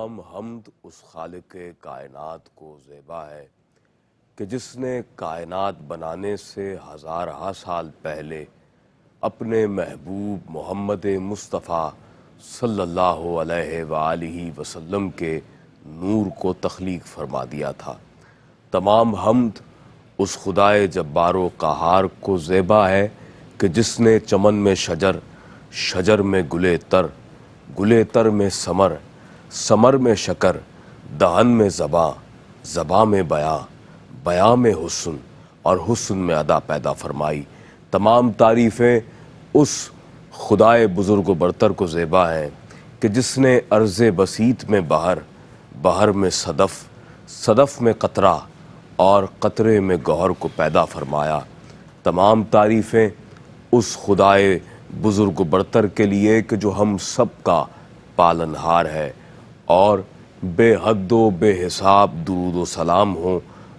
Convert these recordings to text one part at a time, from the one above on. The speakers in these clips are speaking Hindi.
तमाम हम्द उस खालिक़े कायनात को ज़ेबा है कि जिसने कायनात बनाने से हज़ारहा साल पहले अपने महबूब मोहम्मद मुस्तफ़ा सल्लल्लाहु अलैहि वालिही वसल्लम के नूर को तख्लीक फरमा दिया था। तमाम हम्द उस खुदाए जब्बारो क़हार को ज़ेबा है कि जिसने चमन में शजर, शजर में गुले तर में समर, समर में शकर, दहन में ज़बां, ज़बां में बयां, बयां में हुस्न और हुस्न में अदा पैदा फरमाई। तमाम तारीफ़ें उस खुदाए बुज़ुर्ग व बरतर को ज़ेबा हैं कि जिसने अर्ज़े बसीत में बहर, बहर में सदफ़, सदफ़ में क़तरा और क़तरे में गौहर को पैदा फरमाया। तमाम तारीफ़ें उस खुदाए बुज़ुर्ग व बरतर के लिए कि जो हम सब का पालनहार है और बेहद्दो बेहिसाब दुरूद व सलाम हो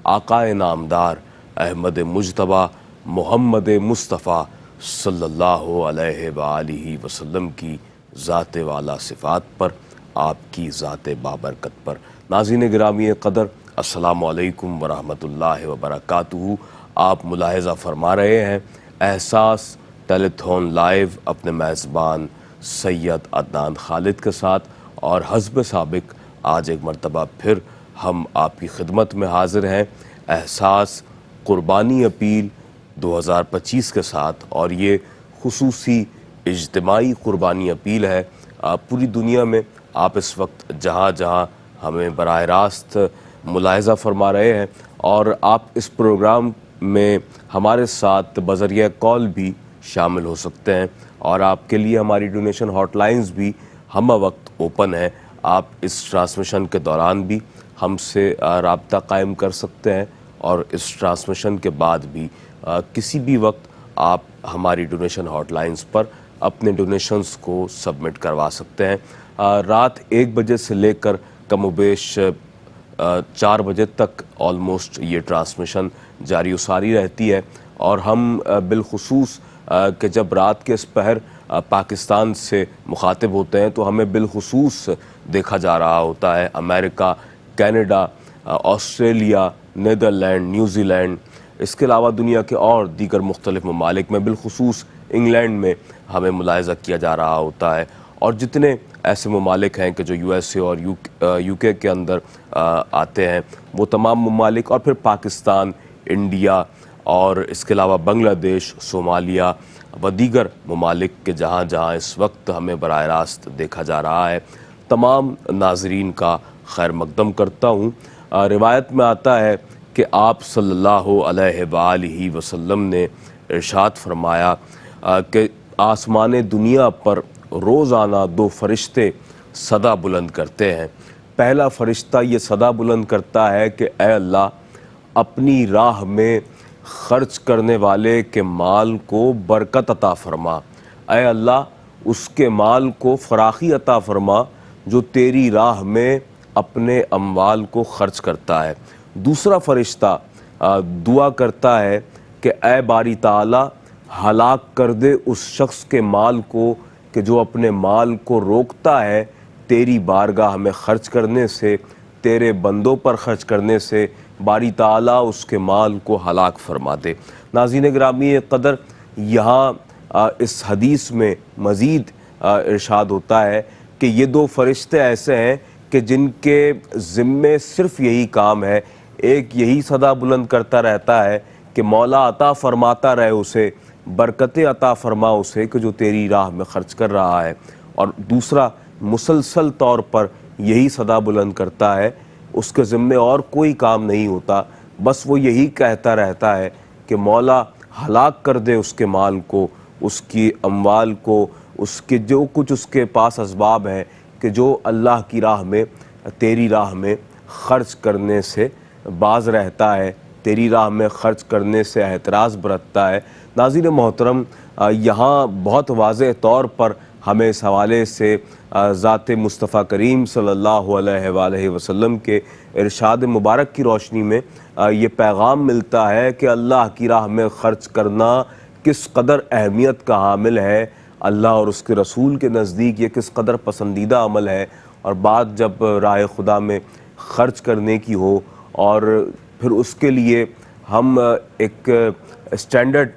आकाए नामदार अहमद मुज्तबा मोहम्मद मुस्तफ़ा सल्लल्लाहु अलैहि वालिही वसल्लम की ज़ात वाला सिफ़ात पर, आपकी ज़ात बाबरकत पर। नाज़रीन गिरामी क़दर, अस्सलामु अलैकुम व रहमतुल्लाहि व बरकातुहू। आप मुलाहिज़ा फरमा रहे हैं एहसास टेलीथॉन लाइव अपने मेज़बान सैयद अदनान खालिद के साथ, और हस्ब साबिक आज एक मरतबा फिर हम आपकी खिदमत में हाज़िर हैं एहसास क़ुरबानी अपील 2025 के साथ। और ये खुसूसी इज्तिमाई क़ुरबानी अपील है। पूरी दुनिया में आप इस वक्त जहाँ जहाँ हमें बराह रास्त मुलाहिज़ा फरमा रहे हैं और आप इस प्रोग्राम में हमारे साथ बज़रिया कॉल भी शामिल हो सकते हैं, और आपके लिए हमारी डोनेशन हॉटलाइंस भी हम वक्त ओपन है। आप इस ट्रांसमिशन के दौरान भी हमसे राब्ता कायम कर सकते हैं, और इस ट्रांसमिशन के बाद भी किसी भी वक्त आप हमारी डोनेशन हॉटलाइंस पर अपने डोनेशंस को सबमिट करवा सकते हैं। रात 1 बजे से लेकर कमोबेश 4 बजे तक ऑलमोस्ट ये ट्रांसमिशन जारी व सारी रहती है। और हम बिलखुसूस कि जब रात के इस पहर पाकिस्तान से मुखातिब होते हैं तो हमें बिलखुसूस देखा जा रहा होता है America, Canada, Australia, Netherland, New Zealand, इसके अलावा दुनिया के और दीगर मुख्तलिफ़ ममालिक में, बिलखुसूस इंग्लैंड में हमें मुलाहिज़ा किया जा रहा होता है। और जितने ऐसे ममालिक हैं कि जो USA और UK के अंदर आते हैं, वो तमाम ममालिक, और फिर पाकिस्तान, इंडिया और इसके अलावा बांग्लादेश, सोमालिया व दीगर ममालिक के जहाँ जहाँ इस वक्त हमें बराह रास्त देखा जा रहा है, तमाम नाजरीन का खैर मकदम करता हूँ। रिवायत में आता है कि आप सल्लल्लाहु अलैहि वसल्लम ने इरशाद फरमाया कि आसमान दुनिया पर रोज़ाना 2 फरिश्ते सदा बुलंद करते हैं। पहला फ़रिश्ता ये सदा बुलंद करता है कि ए अल्लाह, अपनी राह में ख़र्च करने वाले के माल को बरकत अता फ़रमा। ए अल्लाह, उसके माल को फ़राखी अता फ़रमा जो तेरी राह में अपने अम्वाल को ख़र्च करता है। दूसरा फ़रिश्ता दुआ करता है कि ए बारी ताला, हलाक कर दे उस शख्स के माल को कि जो अपने माल को रोकता है तेरी बारगाह में ख़र्च करने से, तेरे बंदों पर ख़र्च करने से। बारी ताला उसके माल को हलाक फरमा दे। नाज़रीन गिरामी क़दर, यहाँ इस हदीस में मज़ीद इरशाद होता है कि ये 2 फरिश्ते ऐसे हैं कि जिनके ज़िम्मे सिर्फ़ यही काम है, एक यही सदा बुलंद करता रहता है कि मौला अता फ़रमाता रहे उसे, बरकतें अता फ़रमा उसे कि जो तेरी राह में ख़र्च कर रहा है। और दूसरा मुसलसल तौर पर यही सदा बुलंद करता है, उसके ज़िम्मे और कोई काम नहीं होता, बस वो यही कहता रहता है कि मौला हलाक कर दे उसके माल को, उसकी अम्वाल को, उसके जो कुछ उसके पास असबाब हैं कि जो अल्लाह की राह में, तेरी राह में ख़र्च करने से बाज़ रहता है, तेरी राह में ख़र्च करने से एहतराज़ बरतता है। नाज़रीन मोहतरम, यहाँ बहुत वाज़ेह तौर पर हमें इस हवाले से ज़ात मुस्तफ़ा करीम सल्लल्लाहु अलैहि वसल्लम के इरशाद मुबारक की रोशनी में ये पैगाम मिलता है कि अल्लाह की राह में ख़र्च करना किस कदर अहमियत का हामिल है, अल्लाह और उसके रसूल के नज़दीक ये किस कदर पसंदीदा अमल है, और बात जब राह खुदा में ख़र्च करने की हो और फिर उसके लिए हम एक स्टैंडर्ड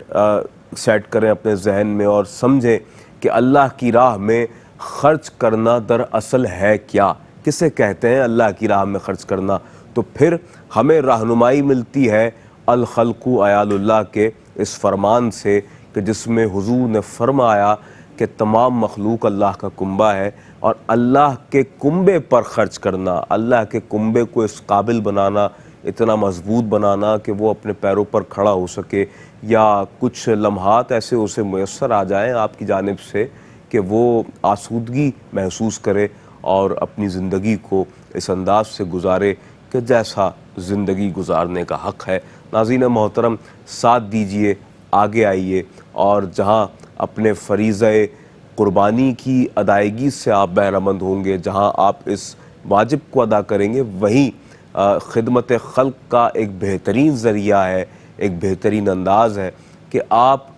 सेट करें अपने जहन में और समझें कि अल्लाह की राह में ख़र्च करना दरअसल है क्या, किसे कहते हैं अल्लाह की राह में ख़र्च करना। तो फिर हमें रहनुमाई मिलती है अल खल्क़ु अयालुल्लाह के इस फरमान से कि जिसमें हुजूर ने फरमाया कि तमाम मखलूक अल्लाह का कुंबा है और अल्लाह के कुंबे पर ख़र्च करना, अल्लाह के कुंबे को इस काबिल बनाना, इतना मजबूत बनाना कि वो अपने पैरों पर खड़ा हो सके, या कुछ लम्हात ऐसे उसे मुयस्सर आ जाएं आपकी जानिब से कि वो आसूदगी महसूस करे और अपनी ज़िंदगी को इस अंदाज से गुजारे कि जैसा ज़िंदगी गुजारने का हक़ है। नाज़रीन मोहतरम, साथ दीजिए, आगे आइए और जहाँ अपने फ़रीज़े क़ुरबानी की अदायगी से आप बहरामंद होंगे, जहाँ आप इस वाजिब को अदा करेंगे, वहीं ख़िदमत ख़ल्क़ का एक बेहतरीन ज़रिया है, एक बेहतरीन अंदाज़ है कि आप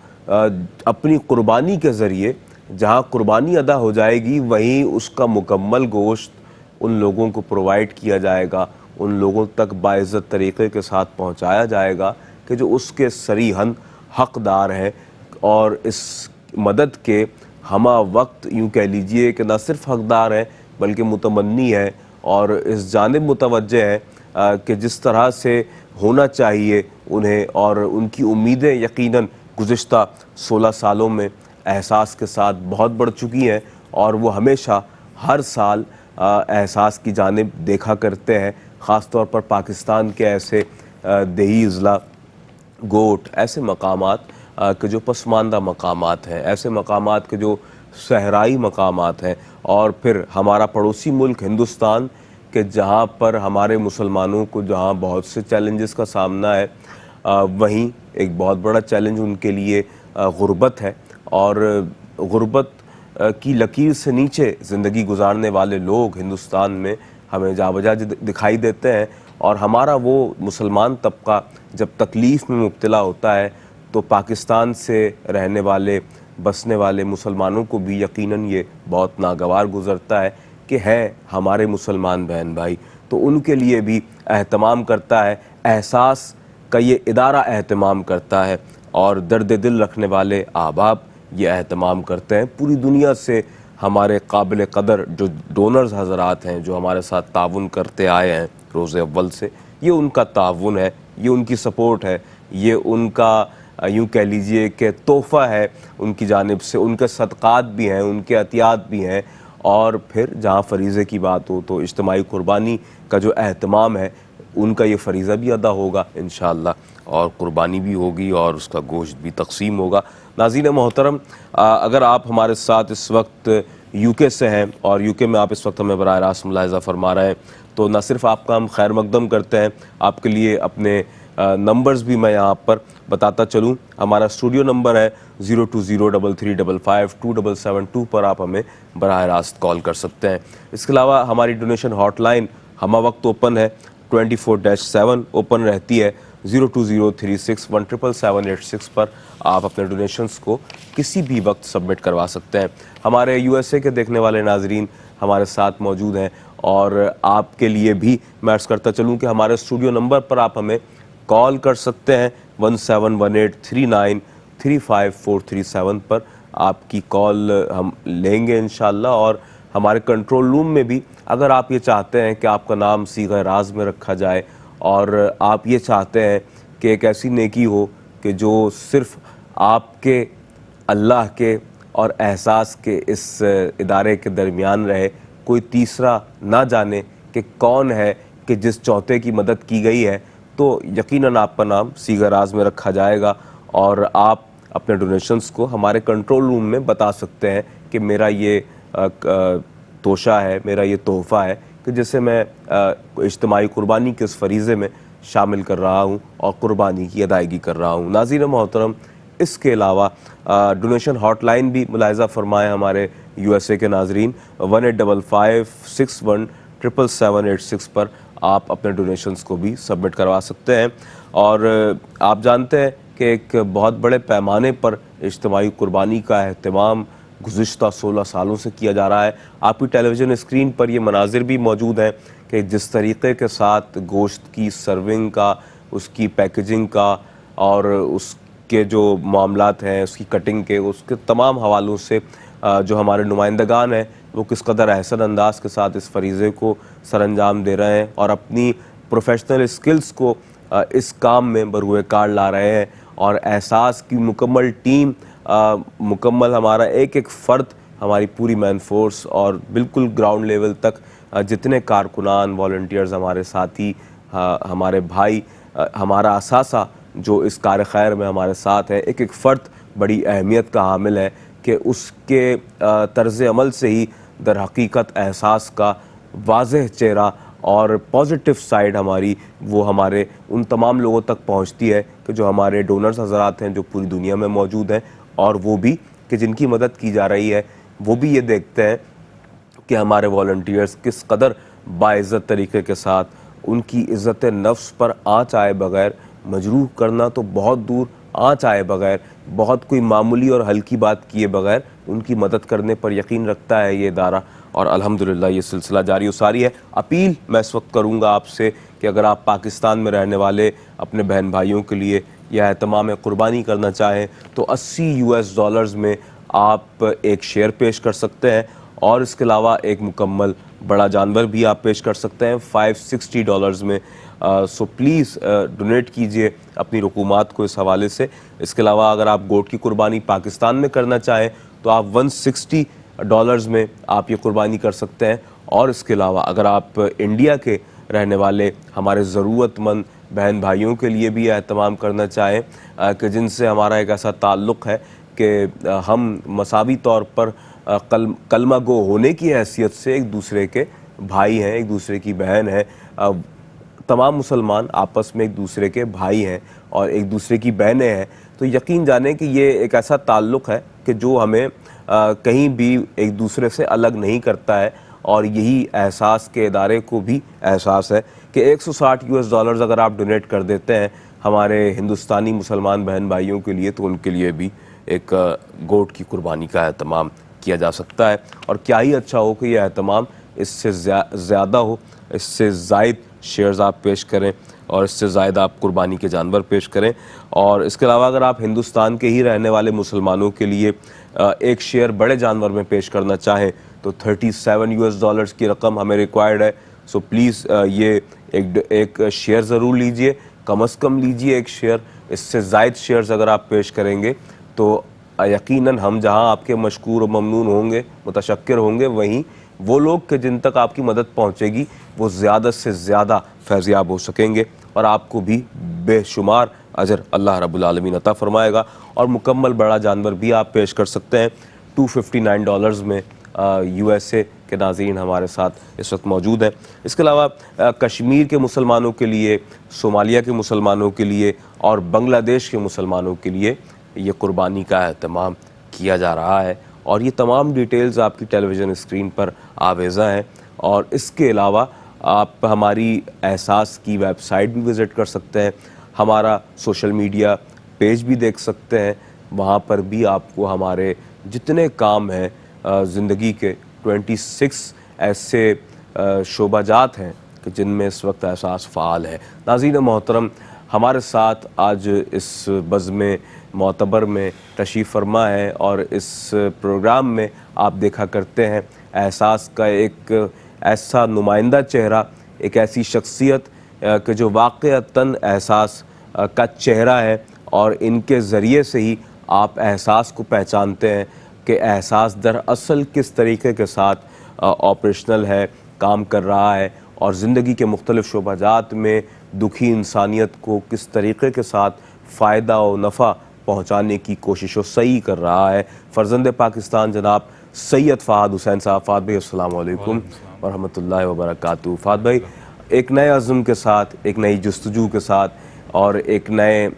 अपनी क़ुरबानी के ज़रिए जहाँ क़ुरबानी अदा हो जाएगी वहीं उसका मुकम्मल गोश्त उन लोगों को प्रोवाइड किया जाएगा, उन लोगों तक बाइज़्ज़त तरीक़े के साथ पहुँचाया जाएगा कि जो उसके सरीहन हक़दार हैं और इस मदद के हमा वक्त यूँ कह लीजिए कि न सिर्फ हक़दार हैं बल्कि मुतमन्नी है और इस जानिब मुतवज्जे है कि जिस तरह से होना चाहिए उन्हें, और उनकी उम्मीदें यकीनन गुज़िश्ता 16 सालों में एहसास के साथ बहुत बढ़ चुकी हैं और वो हमेशा हर साल एहसास की जानिब देखा करते हैं। ख़ास तौर पर पाकिस्तान के ऐसे देही अज़ला, गोट, ऐसे मकामात के जो पसमानदा मकामात हैं, ऐसे मकामात के जो सहराई मकामात हैं, और फिर हमारा पड़ोसी मुल्क हिंदुस्तान कि जहाँ पर हमारे मुसलमानों को जहाँ बहुत से चैलेंजेस का सामना है, वहीं एक बहुत बड़ा चैलेंज उनके लिए गुर्बत है। और गुर्बत की लकीर से नीचे ज़िंदगी गुजारने वाले लोग हिंदुस्तान में हमें जाबजा दिखाई देते हैं, और हमारा वो मुसलमान तबका जब तकलीफ़ में मुब्तला होता है तो पाकिस्तान से रहने वाले, बसने वाले मुसलमानों को भी यकीनन ये बहुत नागवार गुज़रता है कि है हमारे मुसलमान बहन भाई, तो उनके लिए भी एहतमाम करता है, एहसास का ये इदारा एहतमाम करता है, और दर्द दिल रखने वाले अहबाब ये एहतमाम करते हैं। पूरी दुनिया से हमारे काबिल कदर जो डोनर्स हज़रात हैं, जो हमारे साथ ताउन करते आए हैं रोज़े अव्वल से, ये उनका ताउन है, ये उनकी सपोर्ट है, ये उनका यूँ कह लीजिए कि तोहफ़ा है उनकी जानिब से, उनके सदक़ात भी हैं, उनके अतियात भी हैं। और फिर जहाँ फ़रीज़े की बात हो तो इज्तिमाई कुर्बानी का जो एहतमाम है उनका ये फ़रीज़ा भी अदा होगा इंशाअल्लाह, और कुर्बानी भी होगी और उसका गोश्त भी तक़सीम होगा। नाज़रीन मोहतरम, अगर आप हमारे साथ इस वक्त यूके से हैं और यूके में आप इस वक्त हमें बराह रास्त मुलाहिज़ा फरमा रहे हैं, तो न सिर्फ आपका हम खैर मकदम करते हैं, आपके लिए अपने नंबर्स भी मैं यहाँ पर बताता चलूँ। हमारा स्टूडियो नंबर है 0203555272 पर आप हमें बराह रास्त कॉल कर सकते हैं। इसके अलावा हमारी डोनेशन हॉटलाइन हमा वक्त ओपन है, 24/7 ओपन रहती है। 0203617786 पर आप अपने डोनेशंस को किसी भी वक्त सबमिट करवा सकते हैं। हमारे USA के देखने वाले नाजरीन हमारे साथ मौजूद हैं, और आपके लिए भी मैं अर्ज़ करता चलूँ कि हमारे स्टूडियो नंबर पर आप हमें कॉल कर सकते हैं 1718393547 पर। आपकी कॉल हम लेंगे इंशाअल्लाह, और हमारे कंट्रोल रूम में भी अगर आप ये चाहते हैं कि आपका नाम सीग़ा राज में रखा जाए, और आप ये चाहते हैं कि एक ऐसी नेकी हो कि जो सिर्फ़ आपके, अल्लाह के और एहसास के इस इदारे के दरमियान रहे, कोई तीसरा ना जाने कि कौन है कि जिस चौथे की मदद की गई है, तो यकीनन आपका नाम सीग़ा राज में रखा जाएगा, और आप अपने डोनेशंस को हमारे कंट्रोल रूम में बता सकते हैं कि मेरा ये तोशा है, मेरा ये तोहफ़ा है कि जिसे मैं इज्तिमाई कुर्बानी के इस फ़रीज़े में शामिल कर रहा हूँ और कुर्बानी की अदायगी कर रहा हूँ। नाज़रीन मोहतरम, इसके अलावा डोनेशन हॉटलाइन भी मुलाहिज़ा फ़रमाएँ हमारे USA के नाजरीन 1855617786 पर आप अपने डोनेशंस को भी सबमिट करवा सकते हैं। और आप जानते हैं कि एक बहुत बड़े पैमाने पर इज्तिमाई कुर्बानी का अहतमाम गुज़िश्ता 16 सालों से किया जा रहा है। आपकी टेलीविज़न स्क्रीन पर ये मनाजिर भी मौजूद हैं कि जिस तरीक़े के साथ गोश्त की सर्विंग का, उसकी पैकेजिंग का और उसके जो मामलात हैं, उसकी कटिंग के, उसके तमाम हवालों से जो हमारे नुमाइंदगान हैं वो किस कदर अहसन अंदाज के साथ इस फरीज़े को सरअंजाम दे रहे हैं और अपनी प्रोफेशनल स्किल्स को इस काम में बरूए कार ला रहे हैं। और एहसास की मुकम्मल टीम, मुकम्मल हमारा एक एक फ़र्द, हमारी पूरी मैन फोर्स और बिल्कुल ग्राउंड लेवल तक जितने कारकुनान, वॉलंटियर्स, हमारे साथी, हमारे भाई, हमारा असासा जो इस कार खैर में हमारे साथ है, एक एक फ़र्द बड़ी अहमियत का हामिल है कि उसके तर्ज़ अमल से ही दर हकीकत एहसास का वाज़ेह चेहरा और पॉजिटिव साइड हमारी वो हमारे उन तमाम लोगों तक पहुंचती है कि जो हमारे डोनर्स हज़रात हैं जो पूरी दुनिया में मौजूद हैं, और वो भी कि जिनकी मदद की जा रही है वो भी ये देखते हैं कि हमारे वॉलंटियर्स किस कदर बाइज़्ज़त तरीके के साथ उनकी इज़्ज़त नफ्स पर आँच आए बग़ैर, मजरूह करना तो बहुत दूर, आँच आए बग़ैर, बहुत कोई मामूली और हल्की बात किए बग़ैर उनकी मदद करने पर यकीन रखता है ये इदारा। और अल्हम्दुलिल्लाह ये सिलसिला जारी व सारी है। अपील मैं इस वक्त करूँगा आपसे कि अगर आप पाकिस्तान में रहने वाले अपने बहन भाइयों के लिए यह एहतमाम कुर्बानी करना चाहें तो $80 में आप एक शेयर पेश कर सकते हैं, और इसके अलावा एक मुकम्मल बड़ा जानवर भी आप पेश कर सकते हैं $560 में। सो प्लीज़ डोनेट कीजिए अपनी रकूमात को इस हवाले से। इसके अलावा अगर आप गोट की कुर्बानी पाकिस्तान में करना चाहें तो आप $160 में आप ये कुर्बानी कर सकते हैं। और इसके अलावा अगर आप इंडिया के रहने वाले हमारे ज़रूरतमंद बहन भाइयों के लिए भी एहतमाम करना चाहें कि जिनसे हमारा एक ऐसा ताल्लुक़ है कि हम मसावी तौर पर कलमा गो होने की हैसियत से एक दूसरे के भाई हैं, एक दूसरे की बहन हैं, तमाम मुसलमान आपस में एक दूसरे के भाई हैं और एक दूसरे की बहनें हैं, तो यकीन जाने कि ये एक ऐसा ताल्लुक़ है कि जो हमें कहीं भी एक दूसरे से अलग नहीं करता है। और यही एहसास के इदारे को भी एहसास है कि $160 अगर आप डोनेट कर देते हैं हमारे हिंदुस्तानी मुसलमान बहन भाइयों के लिए, तो उनके लिए भी एक गोट की कुर्बानी का एहतमाम किया जा सकता है। और क्या ही अच्छा हो कि यह एहतमाम इससे ज़्यादा हो, इससे ज़ायद शेयर्स आप पेश करें और इससे ज़ायद आप कुर्बानी के जानवर पेश करें। और इसके अलावा अगर आप हिंदुस्तान के ही रहने वाले मुसलमानों के लिए एक शेयर बड़े जानवर में पेश करना चाहें तो $37 की रकम हमें रिक्वायर्ड है। सो प्लीज़ ये एक शेयर ज़रूर लीजिए, कम अज़ कम लीजिए एक शेयर। इससे ज़ायद शेयर्स अगर आप पेश करेंगे तो यकीनन हम जहां आपके मशकूर और ममनून होंगे, मुतशक्किर होंगे, वहीं वो लोग के जिन तक आपकी मदद पहुंचेगी वो ज़्यादा से ज़्यादा फैज़याब हो सकेंगे और आपको भी बेशुमार अजर अल्लाह रब्बुल आलमीन अता फरमाएगा। और मुकम्मल बड़ा जानवर भी आप पेश कर सकते हैं $259 में। USA के नाज़रीन हमारे साथ इस वक्त मौजूद हैं। इसके अलावा कश्मीर के मुसलमानों के लिए, सोमालिया के मुसलमानों के लिए और बांग्लादेश के मुसलमानों के लिए ये कुर्बानी का एहतमाम किया जा रहा है। और ये तमाम डिटेल्स आपकी टेलीविज़न स्क्रीन पर आवेज़ा हैं। और इसके अलावा आप हमारी एहसास की वेबसाइट भी विज़िट कर सकते हैं, हमारा सोशल मीडिया पेज भी देख सकते हैं, वहाँ पर भी आपको हमारे जितने काम हैं ज़िंदगी के 26 ऐसे शोबाजात हैं कि जिनमें इस वक्त एहसास फ़ाल है। नाज़रीन मोहतरम, हमारे साथ आज इस बज़्म मोतबर में तशरीफ़ फरमा है और इस प्रोग्राम में आप देखा करते हैं एहसास का एक ऐसा नुमाइंदा चेहरा, एक ऐसी शख्सियत कि जो वाक़अतन एहसास का चेहरा है और इनके ज़रिए से ही आप एहसास को पहचानते हैं कि एहसास दरअसल किस तरीके के साथ ऑपरेशनल है, काम कर रहा है और ज़िंदगी के मुख्तलिफ़ शोबाजात में दुखी इंसानियत को किस तरीके के साथ फ़ायदा और नफ़ा पहुँचाने की कोशिश सही कर रहा है। फ़र्ज़ंद पाकिस्तान जनाब सैयद फ़ाहद हुसैन साहब। फ़ाहद भाई अस्सलाम वालेकुम व रहमतुल्लाहि व बरकातुहू। फ़ाहद भाई, एक नए अज़्म के साथ, एक नई जस्तजू के साथ और एक नए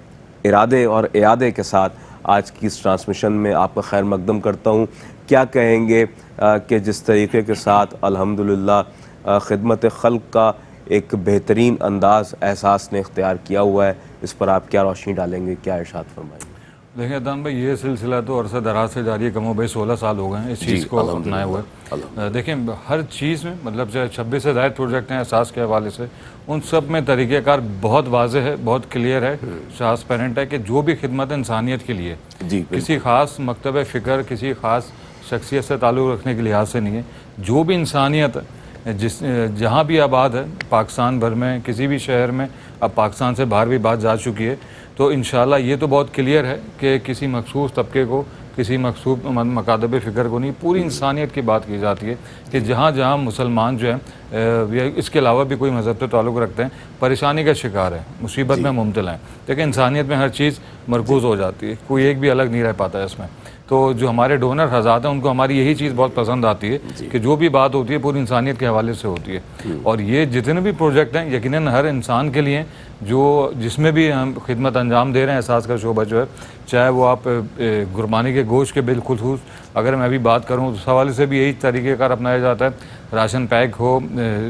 इरादे और इयादे के साथ आज की इस ट्रांसमिशन में आपका खैर मकदम करता हूँ। क्या कहेंगे कि जिस तरीके के साथ अल्हम्दुलिल्लाह खिदमत खल्क़ का एक बेहतरीन अंदाज़ एहसास ने इख्तियार किया हुआ है, इस पर आप क्या रोशनी डालेंगे, क्या इरशाद फरमाएंगे? देखिए अदनान भाई, ये सिलसिला तो अरसा दराज से जारी है, कमो भाई 16 साल हो गए हैं इस चीज़ को अपनाए हुए। देखिए हर चीज़ में, मतलब चाहे 26 से ज़ायद प्रोजेक्ट हैं एहसास के हवाले से, उन सब में तरीक़ेकार बहुत वाज़े है, बहुत क्लियर है, ट्रांसपेरेंट है कि जो भी खिदमत इंसानियत के लिए किसी ख़ास मकतब फ़िक्र, किसी ख़ास शख्सियत से ताल्लुक़ रखने के लिहाज से नहीं है, जो भी इंसानियत जिस जहाँ भी आबाद है पाकिस्तान भर में, किसी भी शहर में, अब पाकिस्तान से बाहर भी बात जा चुकी है, तो इंशाल्लाह ये तो बहुत क्लियर है कि किसी मखसूस तबके को, किसी मखसूस मकादब फ़िक्र को नहीं, पूरी इंसानियत की बात की जाती है कि जहाँ जहाँ मुसलमान जो है इसके अलावा भी कोई मज़हब से ताल्लुक़ रखते हैं, परेशानी का शिकार है, मुसीबत में मुब्तला हैं, लेकिन इंसानियत में हर चीज़ मरकूज़ हो जाती है, कोई एक भी अलग नहीं रह पाता है इसमें। तो जो हमारे डोनर हज़ात हैं उनको हमारी यही चीज़ बहुत पसंद आती है कि जो भी बात होती है पूरी इंसानियत के हवाले से होती है। और ये जितने भी प्रोजेक्ट हैं यकीनन हर इंसान के लिए, जो जिसमें भी हम खिदमत अंजाम दे रहे हैं, एहसास का शोबा जो है, चाहे वो आप कुर्बानी के गोश्त के बिलखुसूस अगर मैं अभी बात करूँ तो उस हवाले से भी यही तरीक़ेकार अपनाया जाता है। राशन पैक हो,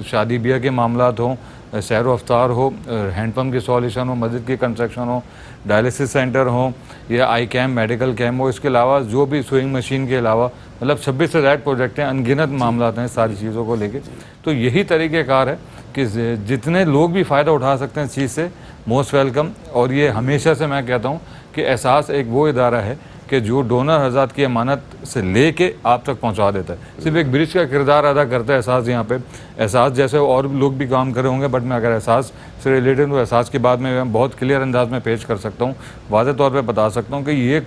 शादी ब्याह के मामलात हों, सैर व अफ्तार हो, हैंडपम्प की सॉल्यूशन हो, मस्जिद की कंस्ट्रक्शन हो, डायलिसिस सेंटर हो या आई कैम्प, मेडिकल कैम्प हो, इसके अलावा जो भी स्विंग मशीन के अलावा, मतलब 26 से ज़ायद प्रोजेक्ट हैं, अनगिनत मामलात हैं सारी चीज़ों को लेके। तो यही तरीक़ेकार है कि जितने लोग भी फ़ायदा उठा सकते हैं इस चीज़ से, मोस्ट वेलकम। और ये हमेशा से मैं कहता हूँ कि एहसास एक वो इदारा है कि जो डोनर हज़ात की अमानत से लेके आप तक पहुंचा देता है, सिर्फ एक ब्रिज का किरदार अदा करता है एहसास यहाँ पे। एहसास जैसे और लोग भी काम करे होंगे, बट मैं अगर एहसास से रिलेटेड हूँ, एहसास की बात मैं बहुत क्लियर अंदाज में पेश कर सकता हूँ, वाज़ेह तौर पर बता सकता हूँ कि ये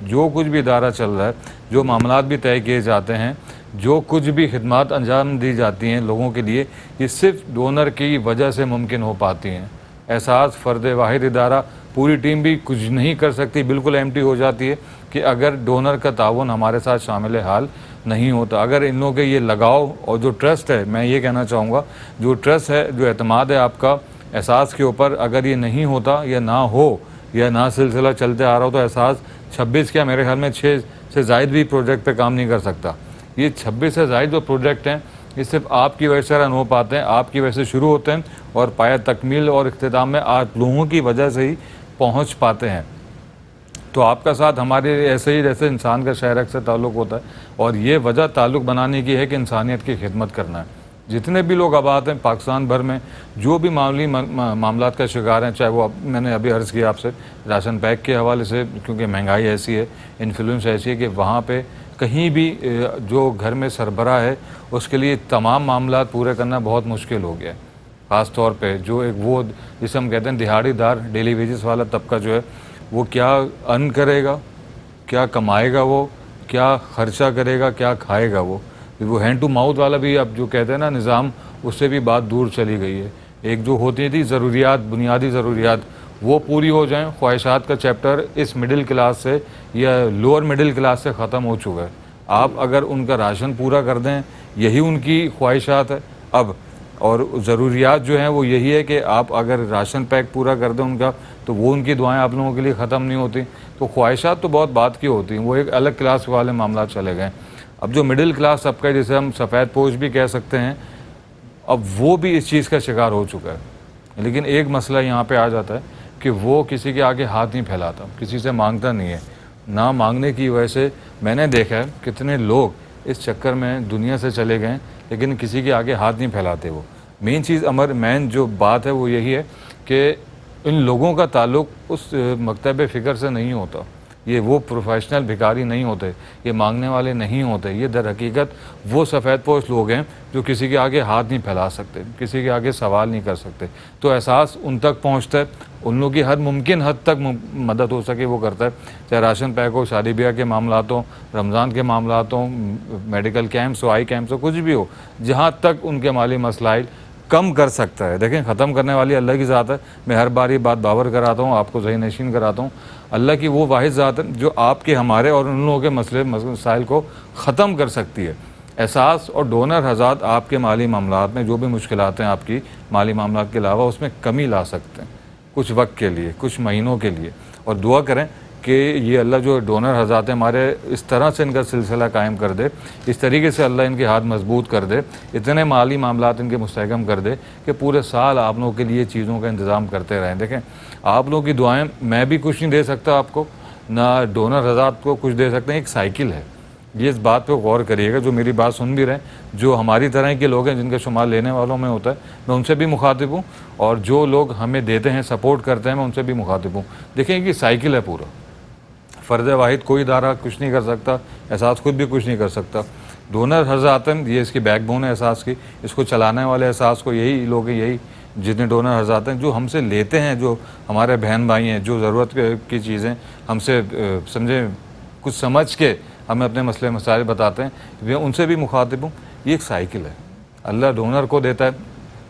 जो कुछ भी इदारा चल रहा है, जो मामलात भी तय किए जाते हैं, जो कुछ भी खिदमत अंजाम दी जाती हैं लोगों के लिए, ये सिर्फ डोनर की वजह से मुमकिन हो पाती हैं। एहसास फ़र्द वाहिद इदारा, पूरी टीम भी कुछ नहीं कर सकती, बिल्कुल एम्प्टी हो जाती है कि अगर डोनर का ताउन हमारे साथ शामिल हाल नहीं होता। अगर इन लोगों के ये लगाव और जो ट्रस्ट है, मैं ये कहना चाहूँगा, जो ट्रस्ट है, जो एतमाद है आपका एहसास के ऊपर, अगर ये नहीं होता या ना हो या ना सिलसिला चलते आ रहा हो, तो एहसास 26 क्या मेरे ख्याल में 6 से ज़ायद भी प्रोजेक्ट पे काम नहीं कर सकता। ये 26 से ज़ायद जो प्रोजेक्ट हैं, ये सिर्फ आपकी वजह से रन हो पाते हैं, आपकी वजह से शुरू होते हैं और पाया तकमील और इख्तिताम में आप लोगों की वजह से ही पहुंच पाते हैं। तो आपका साथ हमारे ऐसे ही जैसे इंसान का शहरक से ताल्लुक़ होता है, और ये वजह ताल्लुक़ बनाने की है कि इंसानियत की खिदमत करना है। जितने भी लोग आबाद हैं पाकिस्तान भर में, जो भी मामूली मामलात का शिकार हैं, चाहे वो मैंने अभी अर्ज़ किया आपसे राशन पैक के हवाले से, क्योंकि महंगाई ऐसी है, इन्फ्लुएंस ऐसी है कि वहाँ पे कहीं भी जो घर में सरबराह है उसके लिए तमाम मामलात पूरे करना बहुत मुश्किल हो गया है। ख़ास तौर पे जो एक वो जिसे हम कहते हैं दिहाड़ीदार, डेली वेजेस वाला तबका जो है, वो क्या अर्न करेगा, क्या कमाएगा, वो क्या ख़र्चा करेगा, क्या खाएगा, वो हैंड टू माउथ वाला भी अब जो कहते हैं ना निज़ाम, उससे भी बात दूर चली गई है। एक जो होती थी ज़रूरियात, बुनियादी ज़रूरियात, वो पूरी हो जाएं, ख्वाहिशात का चैप्टर इस मिडिल क्लास से या लोअर मिडिल क्लास से ख़त्म हो चुका है। आप अगर उनका राशन पूरा कर दें, यही उनकी ख्वाहिशात है अब, और ज़रूरियात जो हैं वो यही है कि आप अगर राशन पैक पूरा कर दें उनका, तो वो उनकी दुआएं आप लोगों के लिए ख़त्म नहीं होती। तो ख्वाहिशात तो बहुत बात की होती हैं, वो एक अलग क्लास वाले मामला चले गए। अब जो मिडिल क्लास तबका है, जिसे हम सफ़ेद पोश भी कह सकते हैं, अब वो भी इस चीज़ का शिकार हो चुका है। लेकिन एक मसला यहाँ पे आ जाता है कि वो किसी के आगे हाथ नहीं फैलाता, किसी से मांगता नहीं है। ना मांगने की वजह से मैंने देखा है कितने लोग इस चक्कर में दुनिया से चले गए, लेकिन किसी के आगे हाथ नहीं फैलाते। वो मेन चीज़ मेन जो बात है वो यही है कि इन लोगों का ताल्लुक़ उस मकतब फ़िक्र से नहीं होता। ये वो प्रोफेशनल भिखारी नहीं होते, ये मांगने वाले नहीं होते। ये दर हकीकत वो सफ़ेद पोश लोग हैं जो किसी के आगे हाथ नहीं फैला सकते, किसी के आगे सवाल नहीं कर सकते। तो एहसास उन तक पहुँचता है, उन लोगों की हर मुमकिन हद तक मदद हो सके वो करता है, चाहे राशन पैक हो, शादी ब्याह के मामलात हों, रमज़ान के मामलात हों, मेडिकल कैंप्स हो, आई कैंप्स हो, कुछ भी हो, जहाँ तक उनके माली मसलाइल कम कर सकता है। देखें, ख़त्म करने वाली अल्लाह की ज़ात है। मैं हर बार ये बात बावर कराता हूँ, आपको ज़हन नशीन कराता हूँ। अल्लाह की वो वाहिद ज़ात है जो आपके, हमारे और उन लोगों के मसाइल को ख़त्म कर सकती है। एहसास और डोनर हज़ात आपके माली मामलात में जो भी मुश्किलात हैं आपकी माली मामलात के अलावा, उसमें कमी ला सकते हैं कुछ वक्त के लिए, कुछ महीनों के लिए। और दुआ करें कि ये अल्लाह जो डोनर हज़ात हैं हमारे, इस तरह से इनका सिलसिला कायम कर दे, इस तरीके से अल्लाह इनके हाथ मजबूत कर दे, इतने माली मामलात इनके मुस्तहकम कर दे कि पूरे साल आप लोगों के लिए चीज़ों का इंतज़ाम करते रहें। देखें, आप लोगों की दुआएं, मैं भी कुछ नहीं दे सकता आपको, ना डोनर हज़ात को कुछ दे सकते हैं। एक साइकिल है, ये इस बात पे गौर करिएगा। जो मेरी बात सुन भी रहे हैं, जो हमारी तरह के लोग हैं जिनका शुमार लेने वालों में होता है, मैं उनसे भी मुखातिब हूँ, और जो लोग हमें देते हैं, सपोर्ट करते हैं, मैं उनसे भी मुखातिब हूँ। देखिए कि साइकिल है पूरा, फ़र्द वाहिद कोई इदारा कुछ नहीं कर सकता, एहसास खुद भी कुछ नहीं कर सकता। डोनर हज़ातन ये इसकी बैकबोन है एहसास की, इसको चलाने वाले एहसास को यही लोग हैं, यही जितने डोनर हज़ात हैं जो हमसे लेते हैं, जो हमारे बहन भाई हैं, जो ज़रूरत की चीज़ें हमसे समझे कुछ समझ के हमें अपने मसले मसाइल बताते हैं, मैं उनसे भी मुखातिब हूँ। ये एक साइकिल है, अल्लाह डोनर को देता है,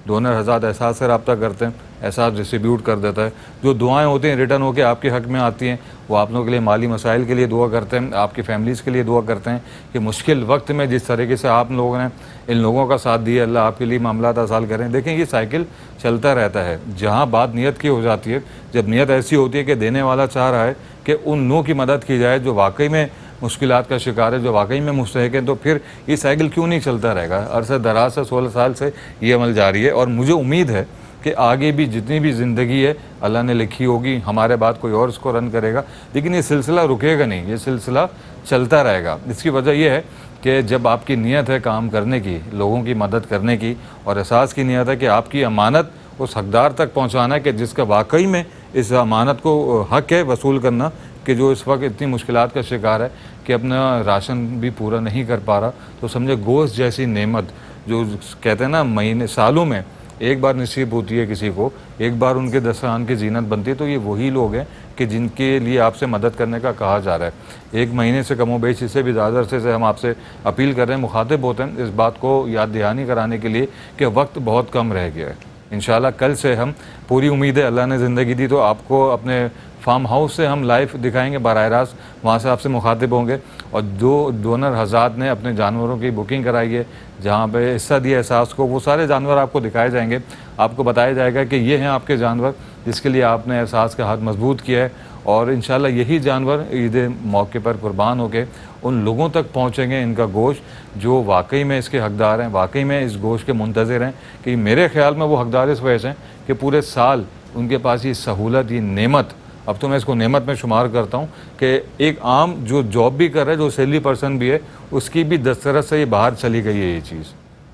डोनर हज़ात एहसास से रब्ता करते हैं, एहसास डिस्ट्रीब्यूट कर देता है। जो दुआएं होती हैं रिटर्न होकर आपके हक़ में आती हैं, वो आप लोगों के लिए माली मसाइल के लिए दुआ करते हैं, आपकी फैमिलीज़ के लिए दुआ करते हैं कि मुश्किल वक्त में जिस तरीके से आप लोगों ने इन लोगों का साथ दिया, अल्लाह आपके लिए मामलात आसान करें। देखें ये साइकिल चलता रहता है। जहाँ बात नीयत की हो जाती है, जब नीयत ऐसी होती है कि देने वाला चाह रहा है कि उन लोगों की मदद की जाए जो वाकई में मुश्किलात का शिकार है, जो वाकई में मुस्तहिक है, तो फिर ये साइकिल क्यों नहीं चलता रहेगा। अरसा दराज से 16 साल से ये अमल जारी है, और मुझे उम्मीद है कि आगे भी जितनी भी ज़िंदगी है अल्लाह ने लिखी होगी, हमारे बाद कोई और इसको रन करेगा, लेकिन ये सिलसिला रुकेगा नहीं, ये सिलसिला चलता रहेगा। इसकी वजह यह है कि जब आपकी नीयत है काम करने की, लोगों की मदद करने की, और एहसास की नीयत है कि आपकी अमानत उस हकदार तक पहुँचाना है कि जिसका वाकई में इस अमानत को हक़ है वसूल करना, कि जो इस वक्त इतनी मुश्किलात का शिकार है कि अपना राशन भी पूरा नहीं कर पा रहा, तो समझे गोश्त जैसी नेमत जो कहते हैं ना महीने सालों में एक बार नसीब होती है किसी को, एक बार उनके दस्तरखान की जीनत बनती है, तो ये वही लोग हैं कि जिनके लिए आपसे मदद करने का कहा जा रहा है। एक महीने से कमो बेश इससे भी ज़्यादा अरसे से हम आपसे अपील कर रहे हैं, मुखातिब होते हैं इस बात को याद दहानी कराने के लिए कि वक्त बहुत कम रह गया है। इंशाल्लाह कल से हम पूरी उम्मीद है, अल्लाह ने ज़िंदगी दी तो आपको अपने फार्म हाउस से हम लाइव दिखाएंगे बराह रास्त, वहाँ से आपसे मुखातिब होंगे। और जो डोनर हज़ात ने अपने जानवरों की बुकिंग कराई है, जहाँ पे हिस्सा दिया एहसास को, वो सारे जानवर आपको दिखाए जाएंगे। आपको बताया जाएगा कि ये हैं आपके जानवर जिसके लिए आपने एहसास का हाथ मजबूत किया है, और इंशाल्लाह यही जानवर ईद मौके पर कुर्बान होकर उन लोगों तक पहुँचेंगे, इनका गोश्त जो वाकई में इसके हकदार हैं, वाकई में इस गोश्त के मुंतज़िर हैं। कि मेरे ख्याल में वो हकदार इस वजह से हैं कि पूरे साल उनके पास ये सहूलत, ये नेमत, अब तो मैं इसको नेमत में शुमार करता हूँ कि एक आम जो जॉब भी कर रहा है, जो सैलरी पर्सन भी है, उसकी भी दस्तरस से ये बाहर चली गई है। ये चीज़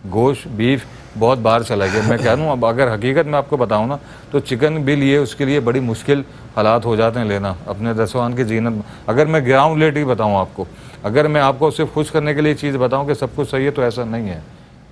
गोश्त बीफ बहुत बाहर चला गया। मैं कह रहा हूँ अब अगर हकीकत में आपको बताऊँ ना, तो चिकन भी लिए उसके लिए बड़ी मुश्किल हालात हो जाते हैं लेना अपने दस्तरखान की जीनत। अगर मैं ग्राउंड लेट ही बताऊँ आपको, अगर मैं आपको सिर्फ खुश करने के लिए चीज़ बताऊँ कि सब कुछ सही है, तो ऐसा नहीं है।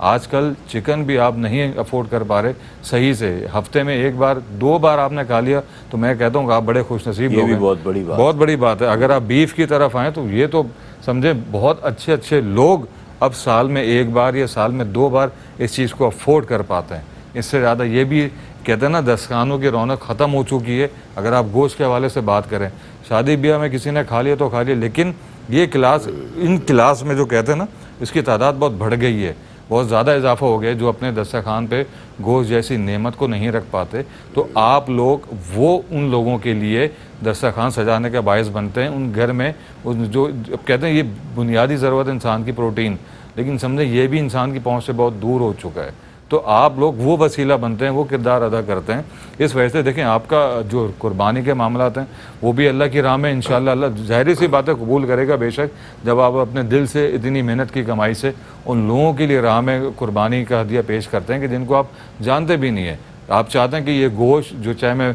आजकल चिकन भी आप नहीं अफोर्ड कर पा रहे सही से। हफ्ते में एक बार 2 बार आपने खा लिया तो मैं कहता हूँ आप बड़े खुशनसीब लोग हैं। बहुत बड़ी बात है। अगर आप बीफ की तरफ आएँ तो ये तो समझे बहुत अच्छे अच्छे लोग अब साल में 1 बार या साल में 2 बार इस चीज़ को अफोर्ड कर पाते हैं। इससे ज़्यादा ये भी कहते हैं ना दस्तरखानों की रौनक ख़त्म हो चुकी है। अगर आप गोश्त के हवाले से बात करें, शादी ब्याह में किसी ने खा लिया तो खा लिया, लेकिन ये क्लास, इन क्लास में जो कहते हैं ना, इसकी तादाद बहुत बढ़ गई है, बहुत ज़्यादा इजाफा हो गया जो अपने दस्तरखान पे गोश्त जैसी नेमत को नहीं रख पाते। तो आप लोग वो उन लोगों के लिए दस्तरखान सजाने का बायस बनते हैं। उन घर में उन जो कहते हैं ये बुनियादी ज़रूरत इंसान की प्रोटीन, लेकिन समझे ये भी इंसान की पहुंच से बहुत दूर हो चुका है। तो आप लोग वो वसीला बनते हैं, वो किरदार अदा करते हैं। इस वजह से देखें आपका जो कुर्बानी के मामलात हैं वो भी अल्लाह की राह में इंशाअल्लाह अल्लाह ज़ाहिर सी बातें कबूल करेगा बेशक, जब आप अपने दिल से इतनी मेहनत की कमाई से उन लोगों के लिए राह में कुर्बानी का हदिया पेश करते हैं कि जिनको आप जानते भी नहीं है। आप चाहते हैं कि ये गोश्त जो चाहे मैं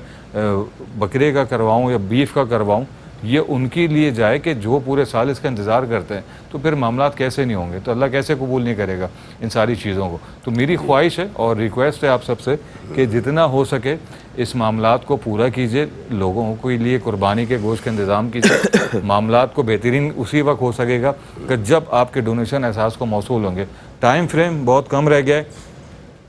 बकरे का करवाऊँ या बीफ का करवाऊँ, ये उनके लिए जाए कि जो पूरे साल इसका इंतज़ार करते हैं। तो फिर मामलात कैसे नहीं होंगे, तो अल्लाह कैसे कबूल नहीं करेगा इन सारी चीज़ों को। तो मेरी ख्वाहिश है और रिक्वेस्ट है आप सबसे कि जितना हो सके इस मामलात को पूरा कीजिए, लोगों के लिए कुर्बानी के गोश्त का इंतज़ाम कीजिए। मामलात को बेहतरीन उसी वक्त हो सकेगा कि जब आपके डोनेशन एहसास को मौसूल होंगे। टाइम फ्रेम बहुत कम रह गया है।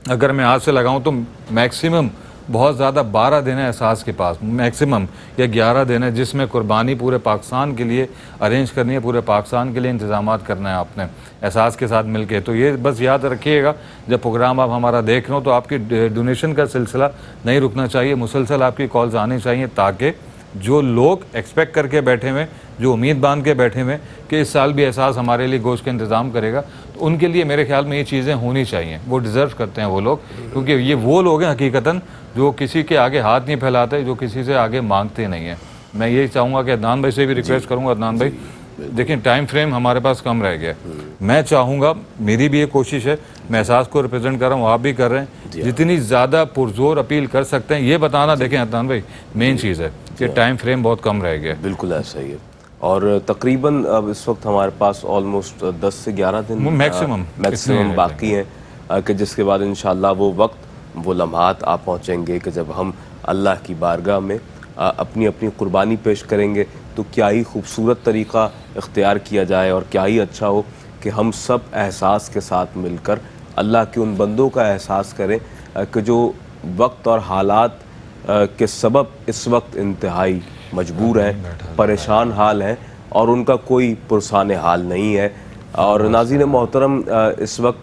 अगर मैं आज से लगाऊँ तो मैक्सिमम बहुत ज़्यादा 12 दिन है एहसास के पास, मैक्सिमम या 11 दिन है, जिसमें कुर्बानी पूरे पाकिस्तान के लिए अरेंज करनी है, पूरे पाकिस्तान के लिए इंतज़ामात करना है आपने एहसास के साथ मिलके। तो ये बस याद रखिएगा, जब प्रोग्राम आप हमारा देख रहे हो तो आपकी डोनेशन का सिलसिला नहीं रुकना चाहिए, मुसलसल आपकी कॉल्स आनी चाहिए, ताकि जो लोग एक्सपेक्ट करके बैठे हुए, जो उम्मीद बांध के बैठे हुए कि इस साल भी एहसास हमारे लिए गोश्त का इंतज़ाम करेगा, तो उनके लिए मेरे ख्याल में ये चीज़ें होनी चाहिए। वो डिज़र्व करते हैं वो लोग, क्योंकि ये वो लोग हैं हकीकतन जो किसी के आगे हाथ नहीं फैलाते, जो किसी से आगे मांगते नहीं हैं। मैं यही चाहूँगा कि अदनान भाई से भी रिक्वेस्ट करूँगा, अदनान भाई देखिए टाइम फ्रेम हमारे पास कम रह गया है। मैं चाहूँगा, मेरी भी ये कोशिश है, मैं एहसास को रिप्रेजेंट कर रहा हूँ, आप भी कर रहे हैं, जितनी ज़्यादा पुरजोर अपील कर सकते हैं ये बताना। देखें अदनान भाई मेन चीज़ है कि टाइम फ्रेम बहुत कम रह गया है। बिल्कुल ऐसा ही है, और तकरीबन अब इस वक्त हमारे पास ऑलमोस्ट 10 से 11 दिन मैक्सिमम बाकी हैं कि जिसके बाद इंशाल्लाह वो वक्त, वो लम्हात आ पहुँचेंगे कि जब हम अल्लाह की बारगाह में अपनी अपनी कुर्बानी पेश करेंगे। तो क्या ही खूबसूरत तरीक़ा इख्तियार किया जाए और क्या ही अच्छा हो कि हम सब एहसास के साथ मिलकर अल्लाह के उन बंदों का एहसास करें कि जो वक्त और हालात के सबब इस वक्त इंतहाई मजबूर हैं, परेशान हाल हैं और उनका कोई पुरसान हाल नहीं है। और नाज़रीन मोहतरम, इस वक्त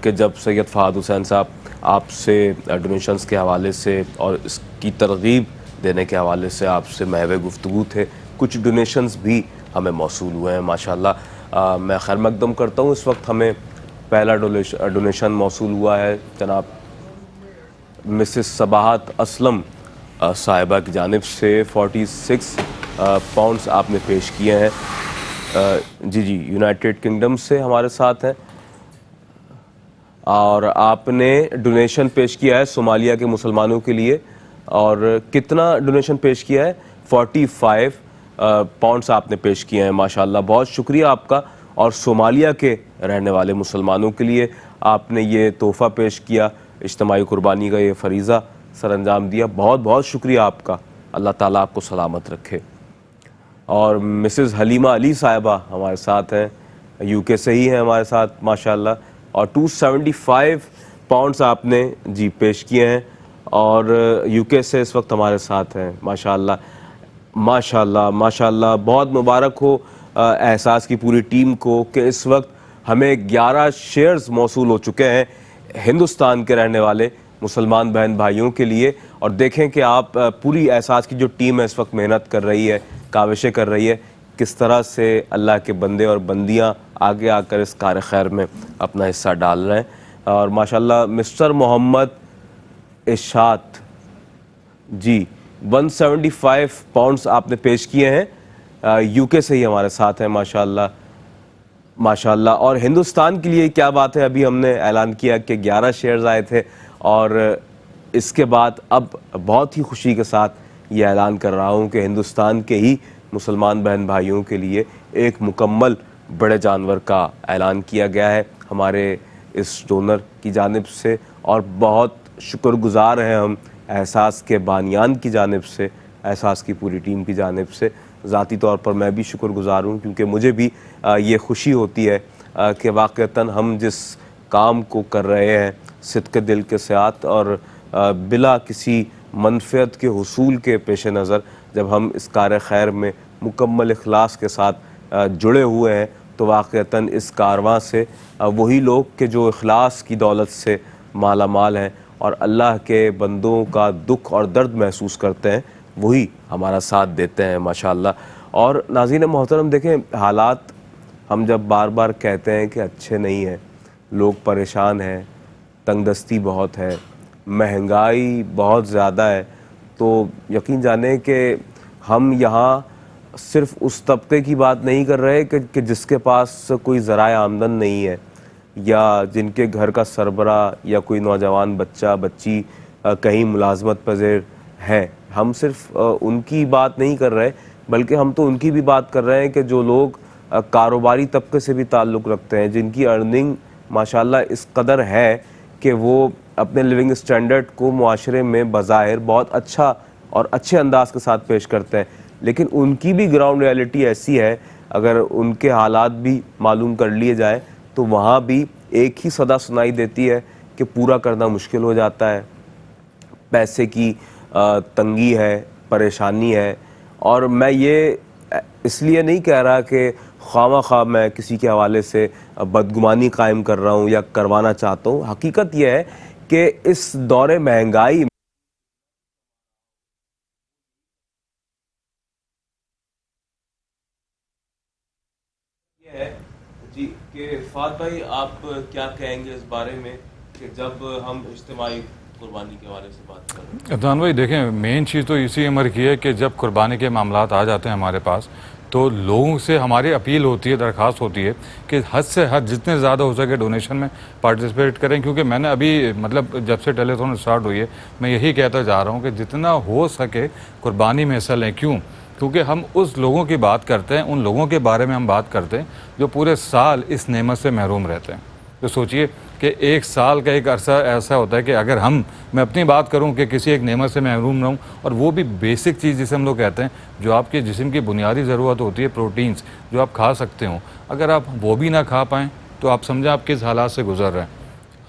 कि जब सैयद फ़हाद हुसैन साहब आपसे डोनेशंस के हवाले से और इसकी तरगीब देने के हवाले से आपसे महवे गुफ्तगू थे, कुछ डोनेशंस भी हमें मौसूल हुए हैं माशाल्लाह। मैं खैर मकदम करता हूँ, इस वक्त हमें पहला डोनेशन मौसूल हुआ है जनाब मिसेस सबाहत असलम साहिबा की जानिब से 46 पाउंड्स आपने पेश किए हैं। जी यूनाइटेड किंगडम से हमारे साथ हैं और आपने डोनेशन पेश किया है सोमालिया के मुसलमानों के लिए। और कितना डोनेशन पेश किया है? 45 पाउंड्स आपने पेश किए हैं माशाल्लाह, बहुत शुक्रिया आपका। और सोमालिया के रहने वाले मुसलमानों के लिए आपने ये तोहफ़ा पेश किया, इज्तिमाई कुर्बानी का ये फ़रीज़ा सर अंजाम दिया, बहुत बहुत शुक्रिया आपका, अल्लाह ताला आपको सलामत रखे। और मिसेस हलीमा अली साहिबा हमारे साथ हैं, यूके से ही हैं हमारे साथ माशाल्लाह, और 275 पाउंड्स आपने जी पेश किए हैं और यूके से इस वक्त हमारे साथ हैं माशाल्लाह माशाल्लाह माशाल्लाह। बहुत मुबारक हो एहसास की पूरी टीम को कि इस वक्त हमें 11 शेयर्स मौसूल हो चुके हैं हिंदुस्तान के रहने वाले मुसलमान बहन भाइयों के लिए। और देखें कि आप पूरी एहसास की जो टीम है इस वक्त मेहनत कर रही है, काविशें कर रही है, किस तरह से अल्लाह के बंदे और बंदियां आगे आकर इस कार खैर में अपना हिस्सा डाल रहे हैं। और माशाल्लाह मिस्टर मोहम्मद इशात जी 175 पाउंड्स आपने पेश किए हैं, यूके से ही हमारे साथ हैं माशाल्लाह माशाल्लाह। और हिंदुस्तान के लिए क्या बात है, अभी हमने ऐलान किया कि 11 शेयर्स आए थे और इसके बाद अब बहुत ही खुशी के साथ ये ऐलान कर रहा हूँ कि हिंदुस्तान के ही मुसलमान बहन भाइयों के लिए एक मुकम्मल बड़े जानवर का ऐलान किया गया है हमारे इस डोनर की जानिब से। और बहुत शुक्रगुज़ार हैं हम एहसास के बानियान की जानिब से, एहसास की पूरी टीम की जानिब से। ज़ाती तौर पर मैं भी शुक्रगुज़ार हूँ क्योंकि मुझे भी ये खुशी होती है कि वाक़तन हम जिस काम को कर रहे हैं सिद्क़ दिल के साथ और बिला किसी मनफ़ियत के हुसूल के पेश नज़र जब हम इस कार खैर में मुकम्मल इखलास के साथ जुड़े हुए हैं, तो वाक़तन इस कारवां से वही लोग के जो इखलास की दौलत से माला माल हैं और अल्लाह के बंदों का दुख और दर्द महसूस करते हैं, वही हमारा साथ देते हैं माशाअल्लाह। और नाज़रीन मोहतरम, देखें हालात हम जब बार बार कहते हैं कि अच्छे नहीं हैं, लोग परेशान हैं, तंगदस्ती बहुत है, महंगाई बहुत ज़्यादा है, तो यकीन जाने कि हम यहाँ सिर्फ़ उस तबके की बात नहीं कर रहे कि जिसके पास कोई ज़राए आमदन नहीं है या जिनके घर का सरबरा या कोई नौजवान बच्चा बच्ची कहीं मुलाजमत पज़ीर है। हम सिर्फ उनकी बात नहीं कर रहे, बल्कि हम तो उनकी भी बात कर रहे हैं कि जो लोग कारोबारी तबके से भी ताल्लुक़ रखते हैं, जिनकी अर्निंग माशाल्लाह इस कदर है कि वो अपने लिविंग स्टैंडर्ड को मुआशरे में बज़ाहिर बहुत अच्छा और अच्छे अंदाज के साथ पेश करते हैं, लेकिन उनकी भी ग्राउंड रियलिटी ऐसी है, अगर उनके हालात भी मालूम कर लिए जाए तो वहाँ भी एक ही सदा सुनाई देती है कि पूरा करना मुश्किल हो जाता है, पैसे की तंगी है, परेशानी है। और मैं ये इसलिए नहीं कह रहा कि ख्वामा मैं किसी के हवाले से बदगुमानी कायम कर रहा हूँ या करवाना चाहता हूँ। हकीकत यह है कि इस दौरे महंगाई है जी कि फ़ात भाई आप क्या कहेंगे इस बारे में कि जब हम इज्तिमाई कुर्बानी के हवाले से बात कर रहे हैं। अदनान भाई देखें, मेन चीज़ तो इसी उम्र की है कि जब कुर्बानी के मामलात आ जाते हैं हमारे पास, तो लोगों से हमारी अपील होती है, दरख्वास्त होती है कि हद से हद जितने ज़्यादा हो सके डोनेशन में पार्टिसिपेट करें। क्योंकि मैंने अभी मतलब जब से टेलीथॉन स्टार्ट हुई है मैं यही कहता जा रहा हूँ कि जितना हो सके कुर्बानी में हिस्सा लें। क्यों? क्योंकि हम उस लोगों की बात करते हैं, उन लोगों के बारे में हम बात करते हैं जो पूरे साल इस नेमत से महरूम रहते हैं। तो सोचिए कि एक साल का एक अरसा ऐसा होता है कि अगर मैं अपनी बात करूं कि किसी एक नेमत से महरूम रहूं, और वो भी बेसिक चीज़ जिसे हम लोग कहते हैं जो आपके जिस्म की बुनियादी ज़रूरत होती है, प्रोटीन्स जो आप खा सकते हो, अगर आप वो भी ना खा पाएँ तो आप समझें आप किस हालात से गुजर रहे हैं।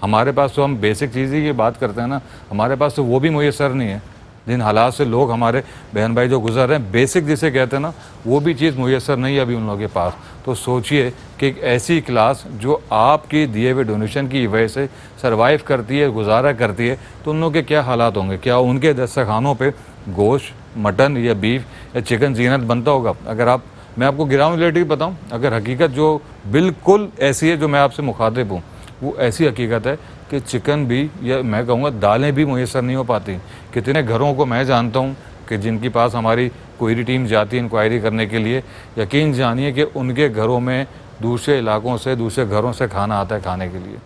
हमारे पास तो हम बेसिक चीज़ ही की बात करते हैं ना, हमारे पास तो वो भी मुयसर नहीं है। जिन हालात से लोग हमारे बहन भाई जो गुजर रहे हैं, बेसिक जिसे कहते हैं ना, वो भी चीज़ मुयसर नहीं है अभी उन लोगों के पास। तो सोचिए कि एक ऐसी क्लास जो आपके दिए हुए डोनेशन की वजह से सरवाइव करती है, गुजारा करती है, तो उन लोगों के क्या हालात होंगे? क्या उनके दस्तरखानों पे गोश्त, मटन या बीफ या चिकन जीनत बनता होगा? मैं आपको ग्राउंड रिलेटिव बताऊँ, अगर हकीकत जो बिल्कुल ऐसी है जो मैं आपसे मुखातिब हूँ, वो ऐसी हकीकत है कि चिकन भी या मैं कहूँगा दालें भी मुयसर नहीं हो पाती। कितने घरों को मैं जानता हूँ कि जिनके पास हमारी क्वेरी टीम जाती है इंक्वायरी करने के लिए, यकीन जानिए कि उनके घरों में दूसरे इलाकों से, दूसरे घरों से खाना आता है खाने के लिए।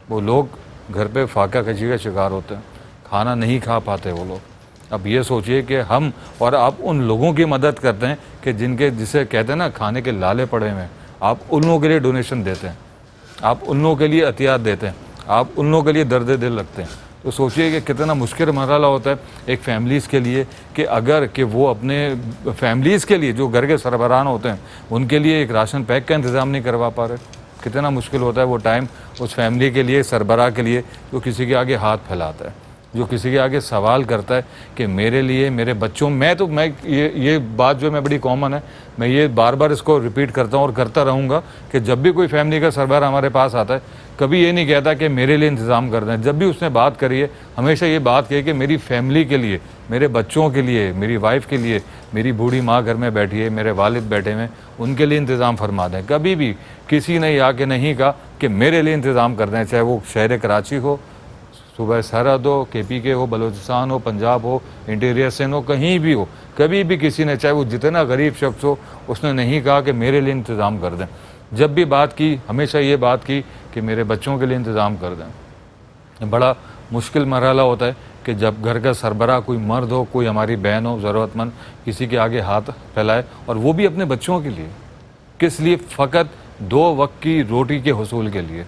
वो लोग घर पे फाका कशी का शिकार होते हैं, खाना नहीं खा पाते वो लोग। अब ये सोचिए कि हम और आप उन लोगों की मदद करते हैं कि जिसे कहते हैं ना खाने के लाले पड़े हुए, आप उन लोगों के लिए डोनेशन देते हैं, आप उन लोगों के लिए एहतियात देते हैं, आप उन लोगों के लिए दर्द दिल रखते हैं। तो सोचिए कि कितना मुश्किल मरहला होता है एक फैमिलीज़ के लिए कि वो अपने फैमिलीज़ के लिए जो घर के सरबराह होते हैं उनके लिए एक राशन पैक का इंतज़ाम नहीं करवा पा रहे। कितना मुश्किल होता है वो टाइम उस फैमिली के लिए, सरबराह के लिए, जो किसी के आगे हाथ फैलाता है, जो किसी के आगे सवाल करता है कि मेरे लिए, मेरे बच्चों, ये बात जो मैं बड़ी कॉमन है, मैं ये बार बार इसको रिपीट करता हूँ और करता रहूँगा कि जब भी कोई फैमिली का सरबराह हमारे पास आता है, कभी ये नहीं कहता कि मेरे लिए इंतज़ाम कर दें। जब भी उसने बात करी है हमेशा ये बात कही कि मेरी फैमिली के लिए, मेरे बच्चों के लिए, मेरी वाइफ के लिए, मेरी बूढ़ी माँ घर में बैठी है, मेरे वालिद बैठे हुए, उनके लिए इंतज़ाम फरमा दें। कभी भी किसी ने आके नहीं कहा कि मेरे लिए इंतज़ाम कर दें, चाहे वो शहर कराची हो, सुबह सरहद हो, KPK हो, बलूचिस्तान हो, पंजाब हो, इंटीरियर सिंध हो, कहीं भी हो, कभी भी किसी ने, चाहे वो जितना गरीब शख्स हो, उसने नहीं कहा कि मेरे लिए इंतज़ाम कर दें। जब भी बात की हमेशा ये बात की कि मेरे बच्चों के लिए इंतज़ाम कर दें। बड़ा मुश्किल मरहला होता है कि जब घर का सरबराह कोई मर्द हो, कोई हमारी बहन हो ज़रूरतमंद, किसी के आगे हाथ फैलाए, और वो भी अपने बच्चों के लिए। किस लिए? फ़कत 2 वक्त की रोटी के हुसूल के लिए।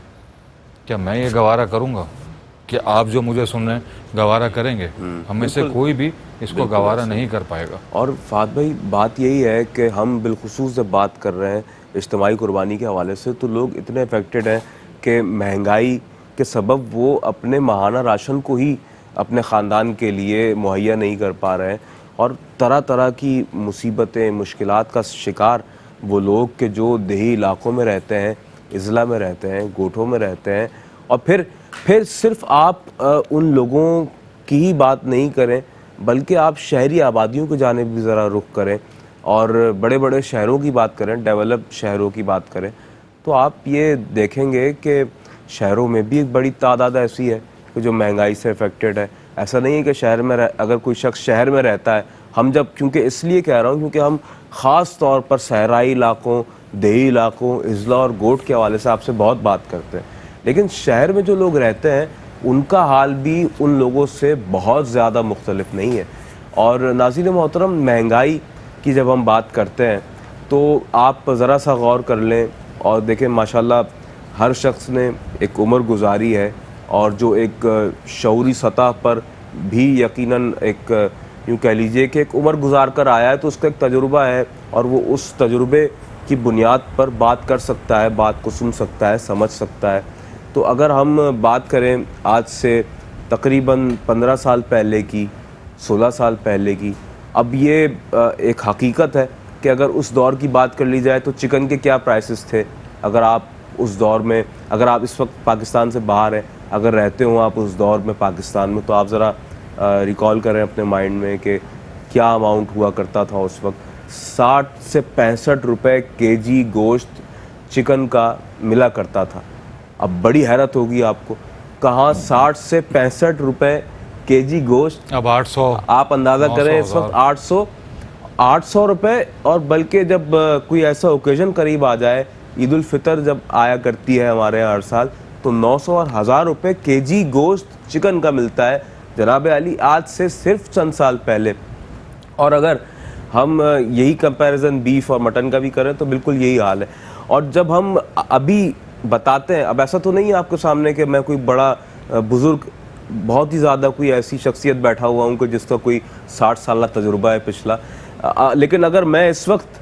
क्या मैं ये गवारा करूँगा? कि आप जो मुझे सुन रहे हैं गवारा करेंगे? हमें से कोई भी इसको गवारा नहीं कर पाएगा। और फात भाई, बात यही है कि हम बिलखुसूस जब बात कर रहे हैं इज्तिमाई कुर्बानी के हवाले से, तो लोग इतने अफेक्टेड हैं कि महंगाई के सबब वो अपने माहाना राशन को ही अपने ख़ानदान के लिए मुहैया नहीं कर पा रहे हैं, और तरह तरह की मुसीबतें, मुश्किलात का शिकार वो लोग के जो देही इलाकों में रहते हैं, इज़ला में रहते हैं, गोठों में रहते हैं। और फिर सिर्फ आप उन लोगों की ही बात नहीं करें, बल्कि आप शहरी आबादियों की जानिब भी ज़रा रुख करें और बड़े बड़े शहरों की बात करें, डेवलप शहरों की बात करें, तो आप ये देखेंगे कि शहरों में भी एक बड़ी तादाद ऐसी है कि जो महंगाई से अफेक्टेड है। ऐसा नहीं है कि शहर में अगर कोई शख्स शहर में रहता है, क्योंकि इसलिए कह रहा हूँ क्योंकि हम ख़ास तौर पर सहराई इलाकों, देही इलाकों, इज़ला और गोट के हवाले से आपसे बहुत बात करते हैं, लेकिन शहर में जो लोग रहते हैं उनका हाल भी उन लोगों से बहुत ज़्यादा मुख्तलिफ नहीं है। और नाज़रीन मोहतरम, महंगाई की जब हम बात करते हैं तो आप ज़रा सा गौर कर लें और देखें, माशाल्लाह हर शख्स ने एक उम्र गुजारी है, और जो एक शऊरी सतह पर भी यकीनन एक यूँ कह लीजिए कि एक उम्र गुजार कर आया है, तो उसका एक तजुर्बा है, और वो उस तजुर्बे की बुनियाद पर बात कर सकता है, बात को सुन सकता है, समझ सकता है। तो अगर हम बात करें आज से तकरीबन 15 साल पहले की, 16 साल पहले की, अब ये एक हकीकत है कि अगर उस दौर की बात कर ली जाए तो चिकन के क्या प्राइसेस थे। अगर आप उस दौर में, अगर आप इस वक्त पाकिस्तान से बाहर हैं, अगर रहते हो आप उस दौर में पाकिस्तान में, तो आप ज़रा रिकॉल करें अपने माइंड में कि क्या अमाउंट हुआ करता था उस वक्त। 60 से 65 रुपये केजी गोश्त चिकन का मिला करता था। अब बड़ी हैरत होगी आपको, कहाँ 60 से 65 रुपए केजी गोश्त, अब 800, आप अंदाज़ा 900, करें इस वक्त 800 रुपए। और बल्कि जब कोई ऐसा ओकेजन करीब आ जाए, ईद उल फितर जब आया करती है हमारे यहाँ हर साल, तो 900 और 1000 रुपए केजी गोश्त चिकन का मिलता है जनाब अली, आज से सिर्फ चंद साल पहले। और अगर हम यही कंपैरिजन बीफ और मटन का भी करें तो बिल्कुल यही हाल है। और जब हम अभी बताते हैं, अब ऐसा तो नहीं है आपके सामने कि मैं कोई बड़ा बुजुर्ग, बहुत ही ज़्यादा कोई ऐसी शख्सियत बैठा हुआ हूँ कि जिसका कोई 60 साल तजुर्बा है पिछला, लेकिन अगर मैं इस वक्त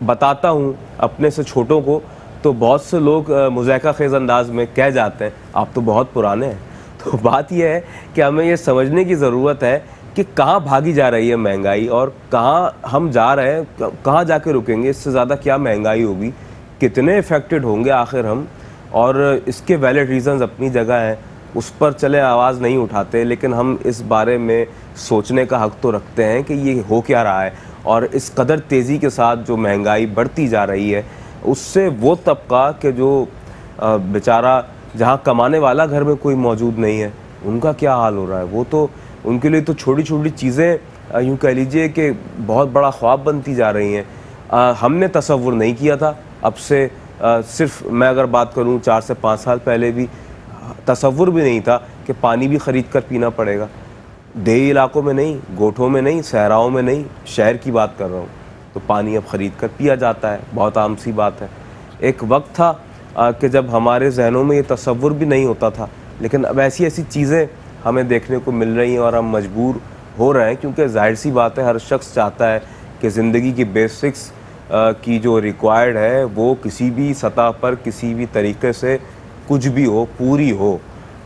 बताता हूँ अपने से छोटों को, तो बहुत से लोग मुज़ाहिका ख़ेज़ अंदाज में कह जाते हैं आप तो बहुत पुराने हैं। तो बात यह है कि हमें ये समझने की ज़रूरत है कि कहाँ भागी जा रही है महंगाई और कहाँ हम जा रहे हैं, कहाँ जाके रुकेंगे, इससे ज़्यादा क्या महंगाई होगी, कितने इफ़ेक्टेड होंगे आखिर हम। और इसके वैलिड रीज़न्स अपनी जगह हैं, उस पर चले आवाज़ नहीं उठाते, लेकिन हम इस बारे में सोचने का हक़ तो रखते हैं कि ये हो क्या रहा है। और इस कदर तेज़ी के साथ जो महंगाई बढ़ती जा रही है, उससे वो तबका कि जो बेचारा जहाँ कमाने वाला घर में कोई मौजूद नहीं है, उनका क्या हाल हो रहा है। वो तो उनके लिए तो छोटी छोटी चीज़ें यूँ कह लीजिए कि बहुत बड़ा ख्वाब बनती जा रही हैं। हमने तसव्वुर नहीं किया था, अब से सिर्फ मैं अगर बात करूँ 4 से 5 साल पहले भी तसव्वुर भी नहीं था कि पानी भी ख़रीद कर पीना पड़ेगा। देही इलाकों में नहीं, गोठों में नहीं, सहराओं में नहीं, शहर की बात कर रहा हूँ, तो पानी अब ख़रीद कर पिया जाता है, बहुत आम सी बात है। एक वक्त था कि जब हमारे जहनों में ये तसव्वुर भी नहीं होता था, लेकिन अब ऐसी ऐसी चीज़ें हमें देखने को मिल रही हैं और हम मजबूर हो रहे हैं, क्योंकि जाहिर सी बात है हर शख्स चाहता है कि ज़िंदगी की बेसिक्स की जो रिक्वायर्ड है वो किसी भी सतह पर किसी भी तरीके से कुछ भी हो पूरी हो।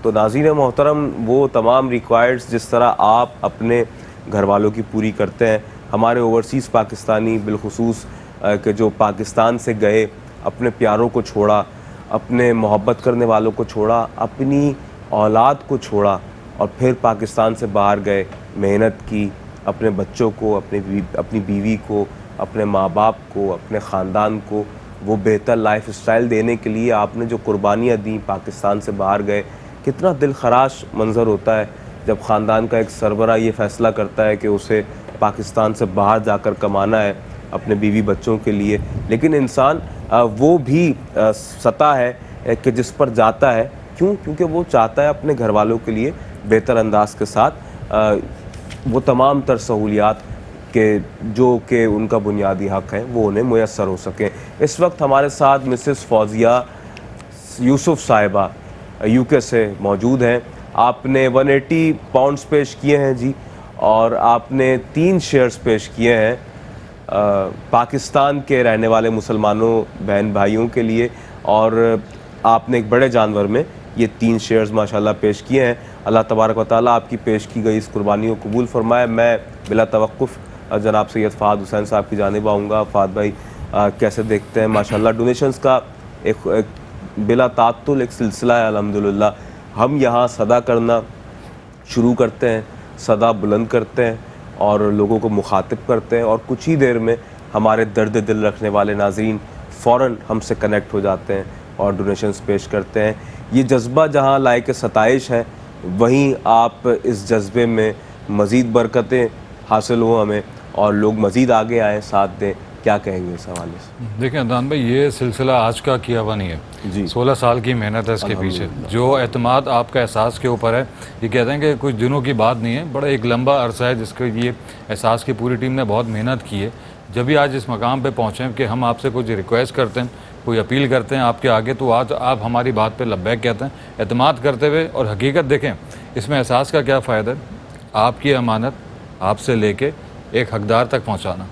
तो नाज़रीन मोहतरम, वो तमाम रिक्वायर्ड्स जिस तरह आप अपने घर वालों की पूरी करते हैं, हमारे ओवरसीज़ पाकिस्तानी बिलखुसूस के जो पाकिस्तान से गए, अपने प्यारों को छोड़ा, अपने मोहब्बत करने वालों को छोड़ा, अपनी औलाद को छोड़ा और फिर पाकिस्तान से बाहर गए, मेहनत की, अपने बच्चों को, अपनी बीवी को, अपने माँ बाप को, अपने ख़ानदान को वो बेहतर लाइफ स्टाइल देने के लिए आपने जो कुर्बानियाँ दी, पाकिस्तान से बाहर गए। कितना दिल खराश मंज़र होता है जब ख़ानदान का एक सरबरा ये फ़ैसला करता है कि उसे पाकिस्तान से बाहर जाकर कमाना है अपने बीवी बच्चों के लिए, लेकिन इंसान वो भी सतह है कि जिस पर जाता है। क्यों? क्योंकि वो चाहता है अपने घर वालों के लिए बेहतर अंदाज के साथ वो तमाम तर सहूलियात के जो कि उनका बुनियादी हक़ है वो उन्हें मुयस्सर हो सकें। इस वक्त हमारे साथ मिसेस फौजिया यूसुफ साहिबा यूके से मौजूद हैं। आपने 180 पाउंड्स पेश किए हैं जी, और आपने 3 शेयर्स पेश किए हैं पाकिस्तान के रहने वाले मुसलमानों बहन भाइयों के लिए, और आपने एक बड़े जानवर में ये 3 शेयर्स माशाल्लाह पेश किए हैं। अल्लाह तबारक व तआला आपकी पेश की गई इस कुर्बानी को कबूल फरमाए। मैं बिला तवक्कुफ़ जनाब सैयद फ़ाद हुसैन साहब की जानिब आऊँगा। फ़ाद भाई कैसे देखते हैं? माशाल्लाह डोनेशंस का एक बिला तातुल एक सिलसिला है अल्हम्दुलिल्लाह। हम यहाँ सदा करना शुरू करते हैं, सदा बुलंद करते हैं और लोगों को मुखातिब करते हैं, और कुछ ही देर में हमारे दर्द दिल रखने वाले नाज़रीन फ़ौरन हमसे कनेक्ट हो जाते हैं और डोनेशंस पेश करते हैं। ये जज्बा जहाँ लायक सताइश है, वहीं आप इस जज्बे में मज़ीद बरकतें हासिल हो हमें और लोग मज़ीद आगे आएँ, साथ दें। क्या कहेंगे इस हवाले से? देखिए अदनान भाई, ये सिलसिला आज का किया हुआ नहीं है जी। 16 साल की मेहनत है इसके पीछे। जो एतमाद आपका एहसास के ऊपर है, ये कहते हैं कि कुछ दिनों की बात नहीं है, बड़ा एक लंबा अरसा है जिसके ये एहसास की पूरी टीम ने बहुत मेहनत की है। जब भी आज इस मकाम पे पहुँचे कि हम आपसे कुछ रिक्वेस्ट करते हैं, कोई अपील करते हैं आपके आगे, तो आज आप हमारी बात पे लब्बैक कहते हैं, एतमाद करते हुए। और हकीकत देखें, इसमें एहसास का क्या फ़ायदा है? आपकी अमानत आपसे लेके एक हकदार तक पहुँचाना।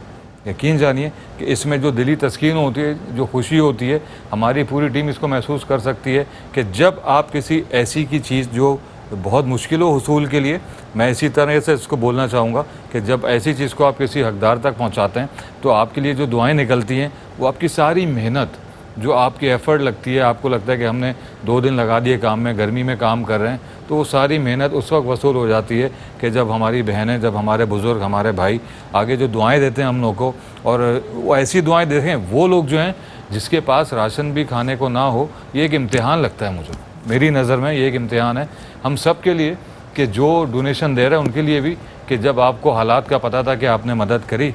यकीन जानिए कि इसमें जो दिली तस्कीन होती है, जो खुशी होती है, हमारी पूरी टीम इसको महसूस कर सकती है कि जब आप किसी ऐसी की चीज़ जो बहुत मुश्किल हो हुसूल के लिए, मैं इसी तरह से इसको बोलना चाहूँगा कि जब ऐसी चीज़ को आप किसी हकदार तक पहुँचाते हैं, तो आपके लिए जो दुआएं निकलती हैं, वो आपकी सारी मेहनत, जो आपकी एफ़र्ट लगती है, आपको लगता है कि हमने 2 दिन लगा दिए काम में, गर्मी में काम कर रहे हैं, तो वो सारी मेहनत उस वक्त वसूल हो जाती है कि जब हमारी बहनें, जब हमारे बुज़ुर्ग, हमारे भाई आगे जो दुआएं देते हैं हम लोग को, और वो ऐसी दुआएं देखें वो लोग जो हैं जिसके पास राशन भी खाने को ना हो, ये एक इम्तिहान लगता है मुझे। मेरी नज़र में ये एक इम्तिहान है हम सब के लिए कि जो डोनेशन दे रहे हैं उनके लिए भी, कि जब आपको हालात का पता था कि आपने मदद करी,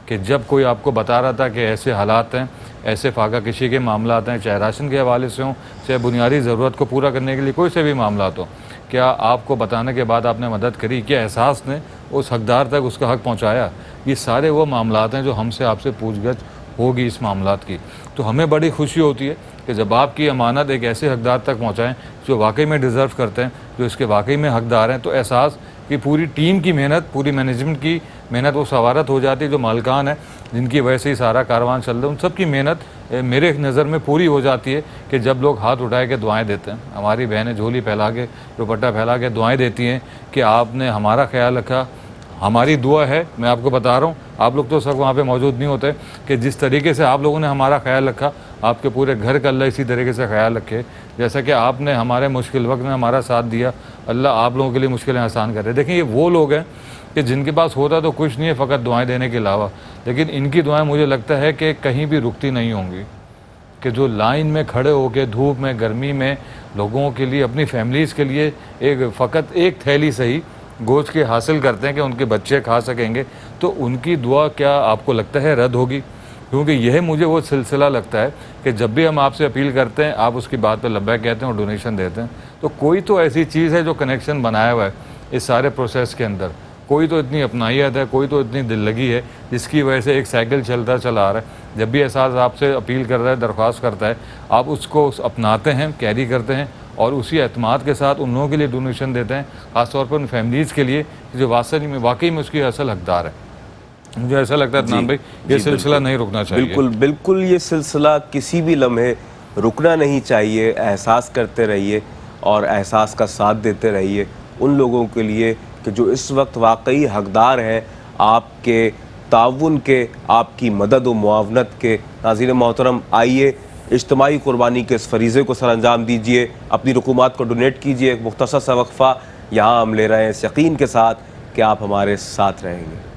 कि जब कोई आपको बता रहा था कि ऐसे हालात हैं, ऐसे फाका कशी के मामला हैं, चाहे राशन के हवाले से हों, चाहे बुनियादी ज़रूरत को पूरा करने के लिए कोई से भी मामला हो, क्या आपको बताने के बाद आपने मदद करी, क्या एहसास ने उस हकदार तक उसका हक पहुँचाया? ये सारे वो मामलात हैं जो हमसे आपसे पूछगछ होगी इस मामलात की। तो हमें बड़ी खुशी होती है कि जब आपकी अमानत एक ऐसे हकदार तक पहुँचाएँ जो वाकई में डिज़र्व करते हैं, जो इसके वाकई में हकदार हैं, तो एहसास कि पूरी टीम की मेहनत, पूरी मैनेजमेंट की मेहनत वो सवारत हो जाती है, जो मालिकान है जिनकी वजह से ही सारा कारवान चल रहा है, उन सब की मेहनत मेरे नज़र में पूरी हो जाती है कि जब लोग हाथ उठाए के दुआएं देते हैं। हमारी बहनें झोली फैला के, दुपट्टा फैला के दुआएं देती हैं कि आपने हमारा ख्याल रखा। हमारी दुआ है, मैं आपको बता रहा हूँ, आप लोग तो सब वहाँ पे मौजूद नहीं होते, कि जिस तरीके से आप लोगों ने हमारा ख्याल रखा, आपके पूरे घर का अल्लाह इसी तरीके से ख्याल रखे। जैसा कि आपने हमारे मुश्किल वक्त में हमारा साथ दिया, अल्लाह आप लोगों के लिए मुश्किलें आसान कर रहे हैं। देखिए, ये वो लोग हैं कि जिनके पास होता तो कुछ नहीं है फ़कत दुआएं देने के अलावा, लेकिन इनकी दुआएं मुझे लगता है कि कहीं भी रुकती नहीं होंगी, कि जो लाइन में खड़े होकर धूप में, गर्मी में लोगों के लिए, अपनी फैमिलीज़ के लिए एक फ़कत एक थैली सही गोश्त के हासिल करते हैं कि उनके बच्चे खा सकेंगे, तो उनकी दुआ क्या आपको लगता है रद्द होगी? क्योंकि यह मुझे वो सिलसिला लगता है कि जब भी हम आपसे अपील करते हैं, आप उसकी बात पर लब्बैक कहते हैं और डोनेशन देते हैं, तो कोई तो ऐसी चीज़ है जो कनेक्शन बनाया हुआ है इस सारे प्रोसेस के अंदर, कोई तो इतनी अपनाइयत है, कोई तो इतनी दिल लगी है, जिसकी वजह से एक साइकिल चलता चला आ रहा है। जब भी एहसास आपसे अपील कर रहा है, दरख्वास्त करता है, आप उसको अपनाते हैं, कैरी करते हैं और उसी एतमाद के साथ उन लोगों के लिए डोनेशन देते हैं, ख़ासतौर पर उन फैमिलीज़ के लिए जो वाकई में उसकी असल हकदार है। मुझे ऐसा लगता है अदनान भाई, ये सिलसिला नहीं रुकना चाहिए। बिल्कुल बिल्कुल, ये सिलसिला किसी भी लम्हे रुकना नहीं चाहिए। एहसास करते रहिए और एहसास का साथ देते रहिए उन लोगों के लिए कि जो इस वक्त वाकई हकदार हैं आपके ताउन के, आपकी मदद व मुआवनत के। नाज़रीन मोहतरम, आइए इज्तिमाई कुर्बानी के इस फरीज़े को सर अंजाम दीजिए, अपनी रकूमात को डोनेट कीजिए। एक मुख्तसर सा वक्फ़ा यहाँ हम ले रहे हैं इस यकीन के साथ कि आप हमारे साथ रहेंगे।